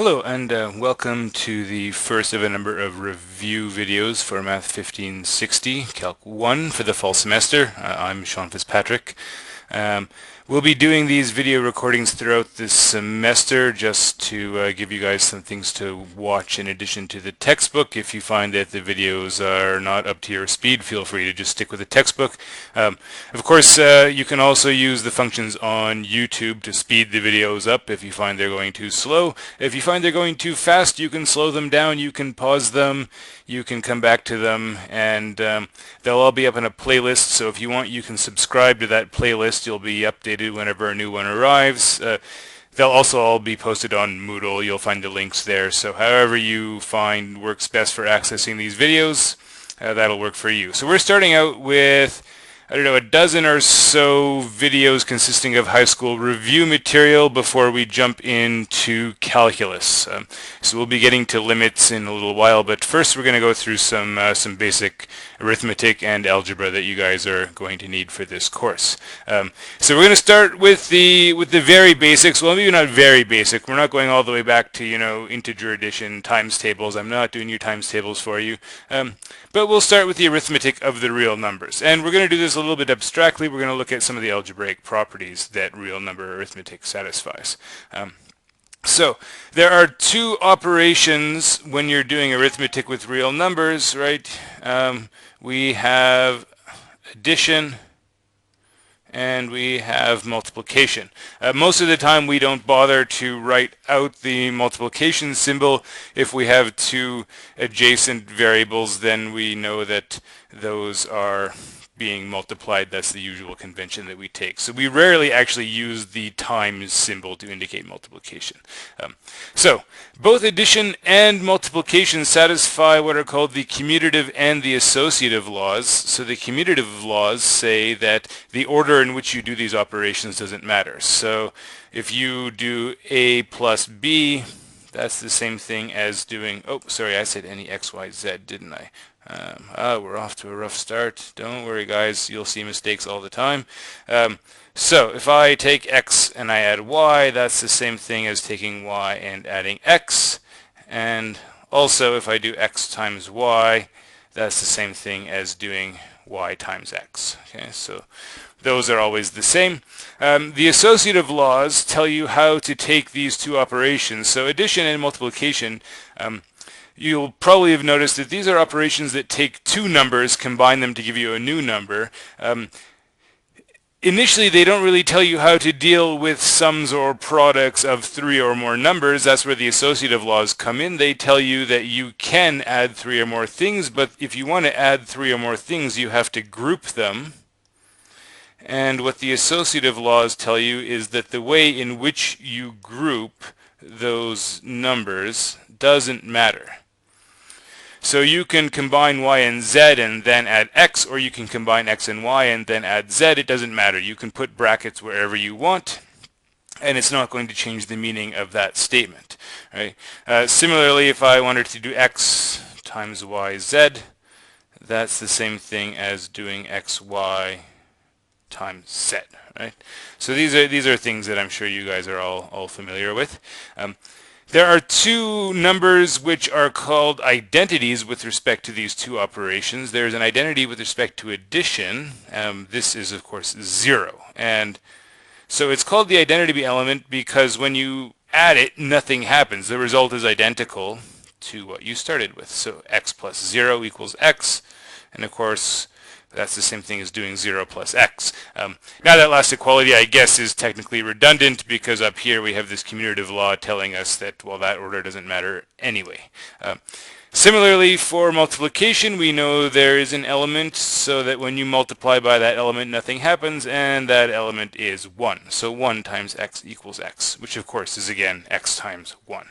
Hello and welcome to the first of a number of review videos for Math 1560 Calc 1 for the fall semester. I'm Sean Fitzpatrick. Um, we'll be doing these video recordings throughout this semester just to give you guys some things to watch in addition to the textbook. If you find that the videos are not up to your speed, feel free to just stick with the textbook. Of course, you can also use the functions on YouTube to speed the videos up if you find they're going too slow. If you find they're going too fast, you can slow them down, you can pause them, you can come back to them, and they'll all be up in a playlist. So if you want, you can subscribe to that playlist. You'll be updated whenever a new one arrives. They'll also all be posted on Moodle. You'll find the links there. So however you find works best for accessing these videos, that'll work for you. So we're starting out with, I don't know, a dozen or so videos consisting of high school review material before we jump into calculus. So we'll be getting to limits in a little while, but first we're going to go through some basic arithmetic and algebra that you guys are going to need for this course. So we're going to start with the very basics. Well, maybe not very basic. We're not going all the way back to, integer addition, times tables. I'm not doing your times tables for you. But we'll start with the arithmetic of the real numbers. And we're going to do this a little bit abstractly. We're going to look at some of the algebraic properties that real number arithmetic satisfies. So there are two operations when you're doing arithmetic with real numbers, right? We have addition and we have multiplication. Most of the time we don't bother to write out the multiplication symbol. If we have two adjacent variables, then we know that those are being multiplied. That's the usual convention that we take. So we rarely actually use the times symbol to indicate multiplication. So both addition and multiplication satisfy what are called the commutative and the associative laws. So the commutative laws say that the order in which you do these operations doesn't matter. So if you do A plus B, that's the same thing as doing, oh, sorry, I said any x, y, z, didn't I? We're off to a rough start. Don't worry, guys. You'll see mistakes all the time. So if I take x and I add y, that's the same thing as taking y and adding x. And also, if I do x times y, that's the same thing as doing y times x. Okay, so those are always the same. The associative laws tell you how to take these two operations. So addition and multiplication, you'll probably have noticed that these are operations that take two numbers, combine them to give you a new number. Initially, they don't really tell you how to deal with sums or products of three or more numbers. That's where the associative laws come in. They tell you that you can add three or more things, but if you want to add three or more things, you have to group them. And what the associative laws tell you is that the way in which you group those numbers doesn't matter. So you can combine y and z and then add x, or you can combine x and y and then add z. It doesn't matter. You can put brackets wherever you want, and it's not going to change the meaning of that statement. Right? Similarly, if I wanted to do x times y, z, that's the same thing as doing x, y times z. Right? So these are things that I'm sure you guys are all familiar with. There are two numbers which are called identities with respect to these two operations. There's an identity with respect to addition. This is, of course, 0. And so it's called the identity element because when you add it, nothing happens. The result is identical to what you started with. So x plus 0 equals x. And, of course, that's the same thing as doing 0 plus x. Now that last equality, I guess, is technically redundant because up here we have this commutative law telling us that, well, that order doesn't matter anyway. Similarly, for multiplication, we know there is an element so that when you multiply by that element, nothing happens, and that element is 1. So 1 times x equals x, which, of course, is, again, x times 1.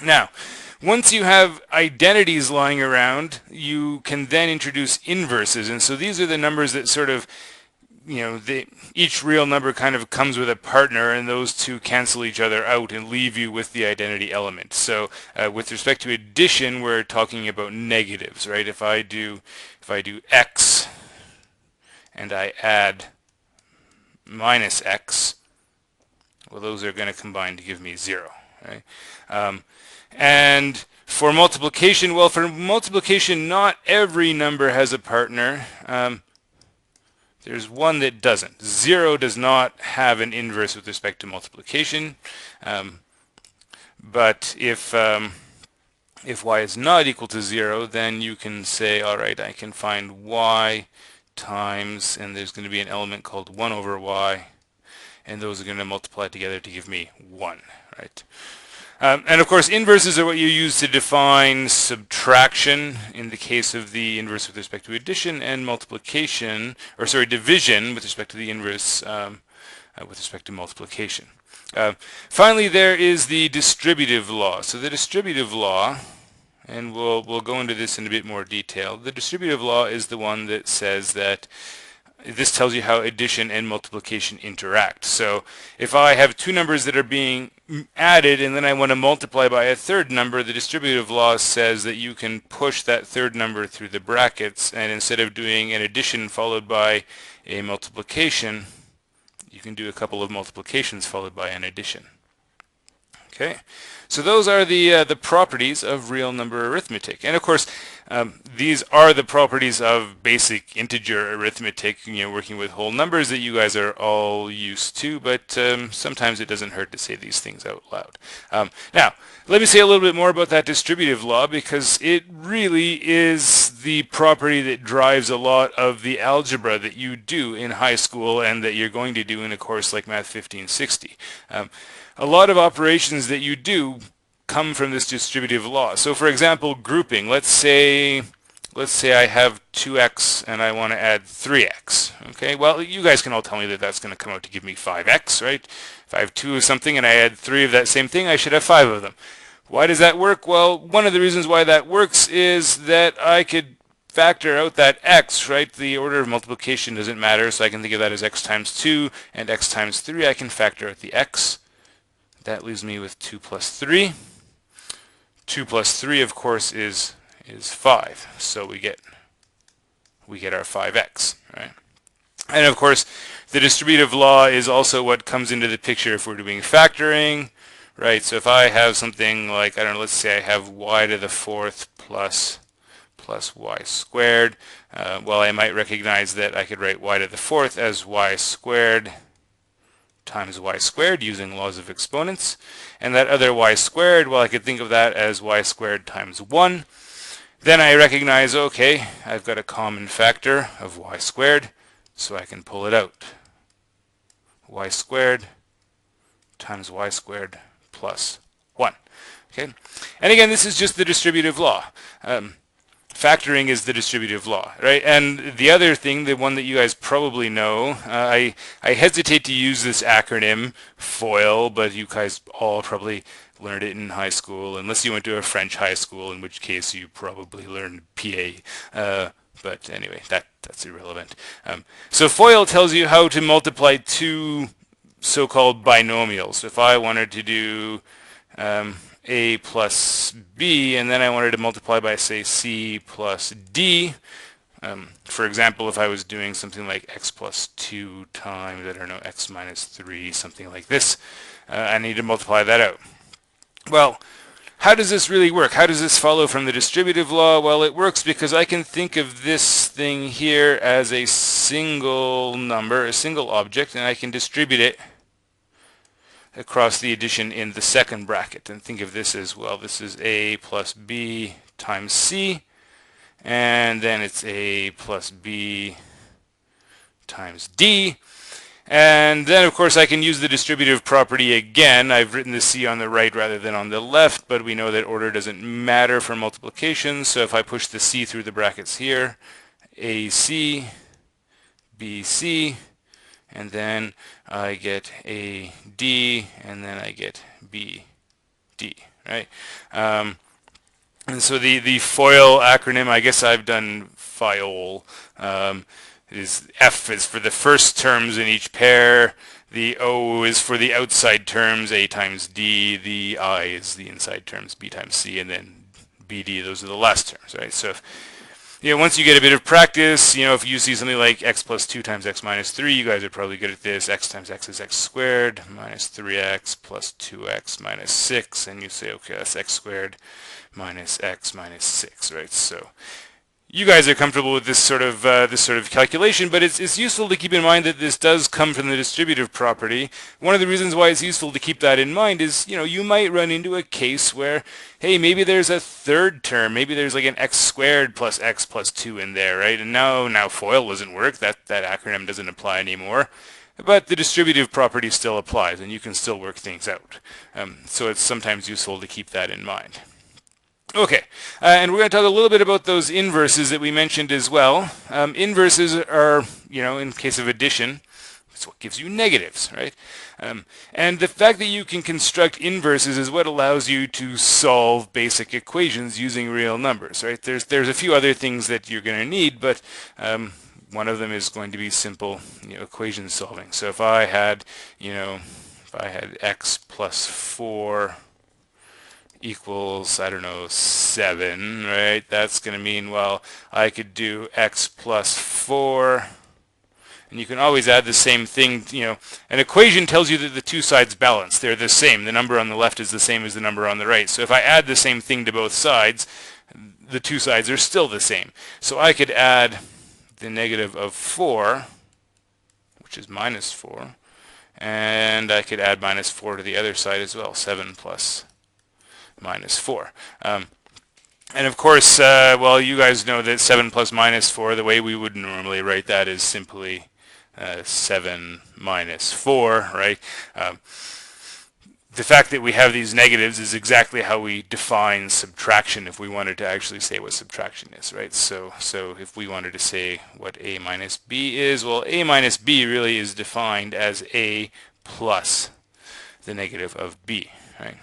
Now, once you have identities lying around, you can then introduce inverses. And so these are the numbers that sort of, each real number kind of comes with a partner, and those two cancel each other out and leave you with the identity element. So with respect to addition, we're talking about negatives, right? If I do x and I add minus x, well, those are going to combine to give me 0. right? And for multiplication, well, for multiplication, not every number has a partner. There's one that doesn't. 0 does not have an inverse with respect to multiplication. But if y is not equal to 0, then you can say, all right, I can find y times, and there's going to be an element called 1 over y, and those are going to multiply together to give me 1, right? And of course, inverses are what you use to define subtraction in the case of the inverse with respect to addition, and multiplication, or sorry, division with respect to the inverse with respect to multiplication. Finally, there is the distributive law. So the distributive law, and we'll go into this in a bit more detail. The distributive law is the one that says that this tells you how addition and multiplication interact. So if I have two numbers that are being added and then I want to multiply by a third number, the distributive law says that you can push that third number through the brackets, and instead of doing an addition followed by a multiplication, you can do a couple of multiplications followed by an addition. Okay, so those are the properties of real number arithmetic, and of course these are the properties of basic integer arithmetic, working with whole numbers that you guys are all used to, but sometimes it doesn't hurt to say these things out loud. Now, let me say a little bit more about that distributive law, because it really is the property that drives a lot of the algebra that you do in high school and that you're going to do in a course like Math 1560. A lot of operations that you do come from this distributive law. So for example, grouping. Let's say I have 2x and I want to add 3x. Okay, well, you guys can all tell me that that's going to come out to give me 5x, right? If I have 2 of something and I add 3 of that same thing, I should have 5 of them. Why does that work? Well, one of the reasons why that works is that I could factor out that x, right? The order of multiplication doesn't matter, so I can think of that as x times 2 and x times 3. I can factor out the x. That leaves me with 2 plus 3. 2 plus 3, of course, is 5. So we get our 5x, right? And of course, the distributive law is also what comes into the picture if we're doing factoring, right? So if I have something like, I don't know, let's say I have y to the 4th plus y squared. Well, I might recognize that I could write y to the 4th as y squared times y squared using laws of exponents, and that other y squared, well, I could think of that as y squared times 1. Then I recognize, okay, I've got a common factor of y squared, so I can pull it out. Y squared times y squared plus 1. Okay, and again, this is just the distributive law. Factoring is the distributive law, right? And the other thing, the one that you guys probably know, I hesitate to use this acronym, FOIL, but you guys all probably learned it in high school, unless you went to a French high school, in which case you probably learned PA. But anyway, that's irrelevant. So FOIL tells you how to multiply two so-called binomials. If I wanted to do a plus b, and then I wanted to multiply by, say, c plus d. For example, if I was doing something like x plus 2 times, I don't know, x minus 3, something like this, I need to multiply that out. Well, how does this really work? How does this follow from the distributive law? Well, it works because I can think of this thing here as a single number, a single object, and I can distribute it across the addition in the second bracket, and think of this as, well, this is a plus b times c, and then it's a plus b times d, and then of course I can use the distributive property again. I've written the c on the right rather than on the left, but we know that order doesn't matter for multiplication, so if I push the c through the brackets here, ac, bc, and then I get a d, and then I get b d, right? And so the FOIL acronym, I guess I've done FIOL. Is F is for the first terms in each pair, the O is for the outside terms, A times D, the I is the inside terms, B times C, and then BD, those are the last terms, right? So once you get a bit of practice, if you see something like x plus 2 times x minus 3, you guys are probably good at this. X times x is x squared minus 3x plus 2x minus 6, and you say, okay, that's x squared minus x minus 6, right? So you guys are comfortable with this sort of calculation, but it's useful to keep in mind that this does come from the distributive property. One of the reasons why it's useful to keep that in mind is, you might run into a case where, hey, maybe there's a third term, maybe there's like an x squared plus x plus 2 in there, right? And now FOIL doesn't work, that acronym doesn't apply anymore. But the distributive property still applies, and you can still work things out. So it's sometimes useful to keep that in mind. Okay, and we're going to talk a little bit about those inverses that we mentioned as well. Inverses are, in case of addition, it's what gives you negatives, right? And the fact that you can construct inverses is what allows you to solve basic equations using real numbers, right? There's a few other things that you're going to need, but one of them is going to be simple equation solving. So if I had, x plus 4 equals, I don't know, 7, right? That's going to mean, well, I could do x plus 4, and you can always add the same thing. An equation tells you that the two sides balance. They're the same. The number on the left is the same as the number on the right. So if I add the same thing to both sides, the two sides are still the same. So I could add the negative of 4, which is minus 4, and I could add minus 4 to the other side as well, 7 plus minus 4. And of course, well, you guys know that 7 plus minus 4, the way we would normally write that is simply 7 minus 4, right? The fact that we have these negatives is exactly how we define subtraction if we wanted to actually say what subtraction is, right? So if we wanted to say what a minus b is, well, a minus b really is defined as a plus the negative of b, right?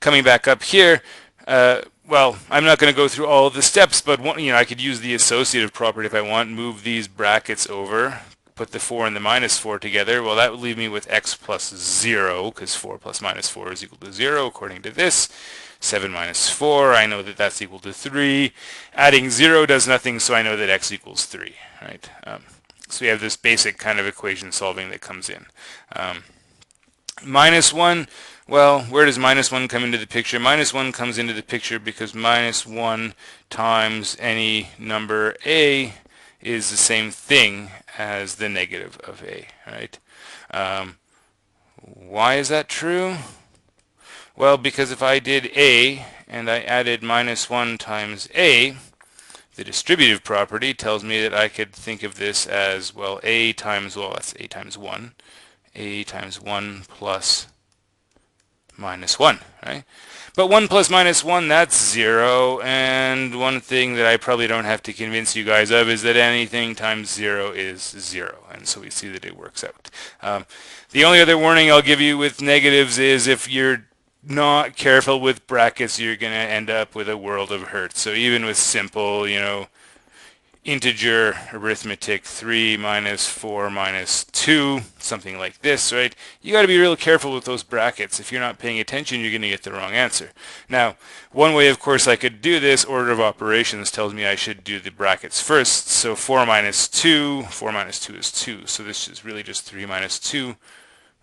Coming back up here, well, I'm not going to go through all of the steps, but I could use the associative property if I want, move these brackets over, put the 4 and the minus 4 together. Well, that would leave me with x plus 0, because 4 plus minus 4 is equal to 0, according to this. 7 minus 4, I know that that's equal to 3. Adding 0 does nothing, so I know that x equals 3, right? So we have this basic kind of equation solving that comes in. Minus 1, well, where does minus 1 come into the picture? Minus 1 comes into the picture because minus 1 times any number a is the same thing as the negative of a, right? Why is that true? Well, because if I did a and I added minus 1 times a, the distributive property tells me that I could think of this as, well, a times, well, that's a times 1. A times 1 plus minus 1, right? But 1 plus minus 1, that's 0, and one thing that I probably don't have to convince you guys of is that anything times 0 is 0, and so we see that it works out. The only other warning I'll give you with negatives is if you're not careful with brackets, you're going to end up with a world of hurt. So even with simple, integer arithmetic, 3 minus 4 minus 2, something like this, right? You got to be real careful with those brackets. If you're not paying attention, you're going to get the wrong answer. Now, one way, of course, I could do this, order of operations tells me I should do the brackets first. So 4 minus 2 is 2. So this is really just 3 minus 2,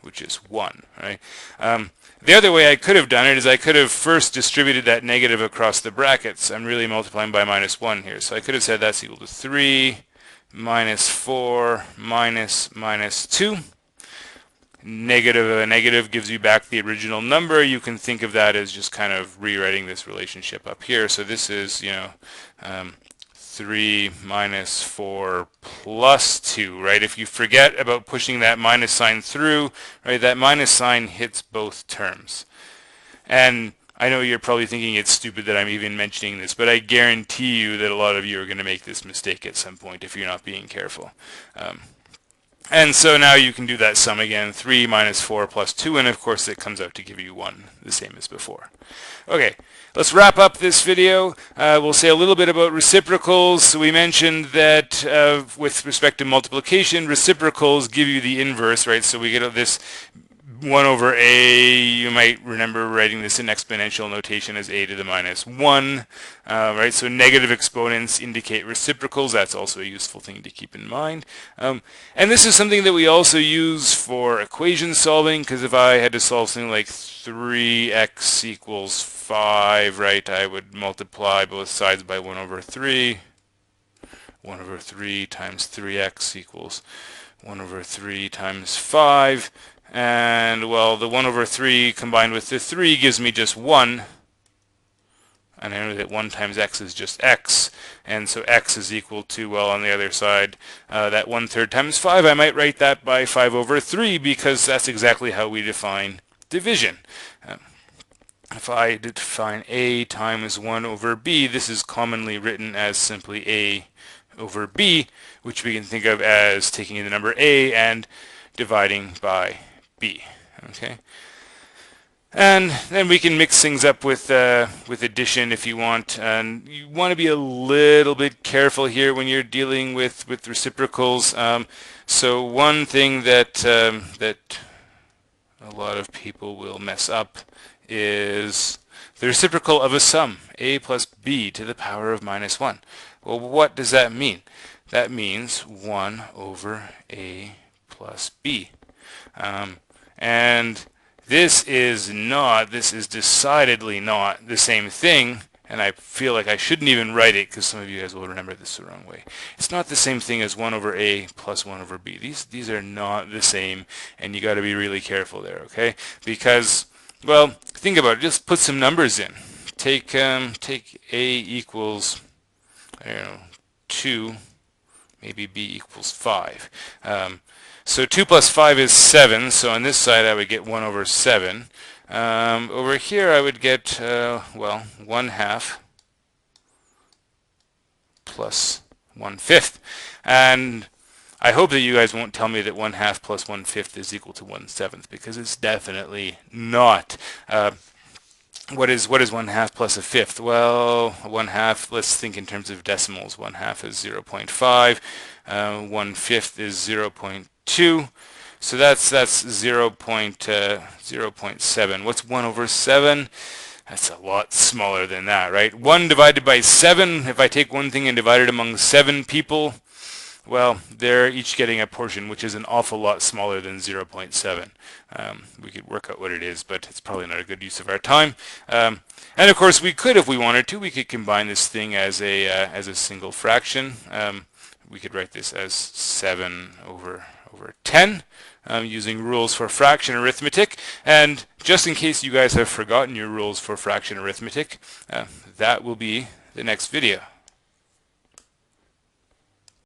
which is 1, right? The other way I could have done it is I could have first distributed that negative across the brackets. I'm really multiplying by minus 1 here. So I could have said that's equal to 3 minus 4 minus 2. Negative of a negative gives you back the original number. You can think of that as just kind of rewriting this relationship up here. So this is, 3 minus 4 plus 2, right? If you forget about pushing that minus sign through, right, that minus sign hits both terms. And I know you're probably thinking it's stupid that I'm even mentioning this, but I guarantee you that a lot of you are going to make this mistake at some point if you're not being careful. And so now you can do that sum again, 3 minus 4 plus 2, and of course it comes out to give you 1, the same as before. Okay, let's wrap up this video. We'll say a little bit about reciprocals. So we mentioned that with respect to multiplication, reciprocals give you the inverse, right? So we get this 1 over a, you might remember writing this in exponential notation as a to the minus 1, right? So negative exponents indicate reciprocals. That's also a useful thing to keep in mind. And this is something that we also use for equation solving, because if I had to solve something like 3x equals 5, right, I would multiply both sides by 1 over 3. 1 over 3 times 3x equals 1 over 3 times 5. And, well, the 1 over 3 combined with the 3 gives me just 1. And I know that 1 times x is just x. And so x is equal to, well, on the other side, that 1/3 times 5, I might write that by 5 over 3, because that's exactly how we define division. If I define a times 1 over b, this is commonly written as simply a over b, which we can think of as taking the number a and dividing by b. Okay, and then we can mix things up with addition if you want, and you want to be a little bit careful here when you're dealing with reciprocals. So one thing that that a lot of people will mess up is the reciprocal of a sum, a plus b to the power of minus 1. Well, what does that mean? That means 1 over a plus b. And this is decidedly not the same thing, and I feel like I shouldn't even write it because some of you guys will remember this the wrong way. It's not the same thing as 1 over a plus 1 over b. These are not the same, and you got to be really careful there, okay? Because, well, think about it. Just put some numbers in. Take a equals, I don't know, 2, maybe b equals 5. So 2 plus 5 is 7, so on this side I would get 1 over 7. Over here I would get, well, 1/2 plus 1/5. And I hope that you guys won't tell me that 1/2 plus 1/5 is equal to 1/7, because it's definitely not. What is 1/2 plus a fifth? Well, 1/2, let's think in terms of decimals. 1/2 is 0.5. 1/5 is 0.2. So that's 0.7. What's 1 over 7? That's a lot smaller than that, right? 1 divided by 7, if I take one thing and divide it among 7 people, well, they're each getting a portion, which is an awful lot smaller than 0.7. We could work out what it is, but it's probably not a good use of our time. And of course, we could, if we wanted to, we could combine this thing as a single fraction. We could write this as 7 over 10, using rules for fraction arithmetic. And just in case you guys have forgotten your rules for fraction arithmetic, that will be the next video.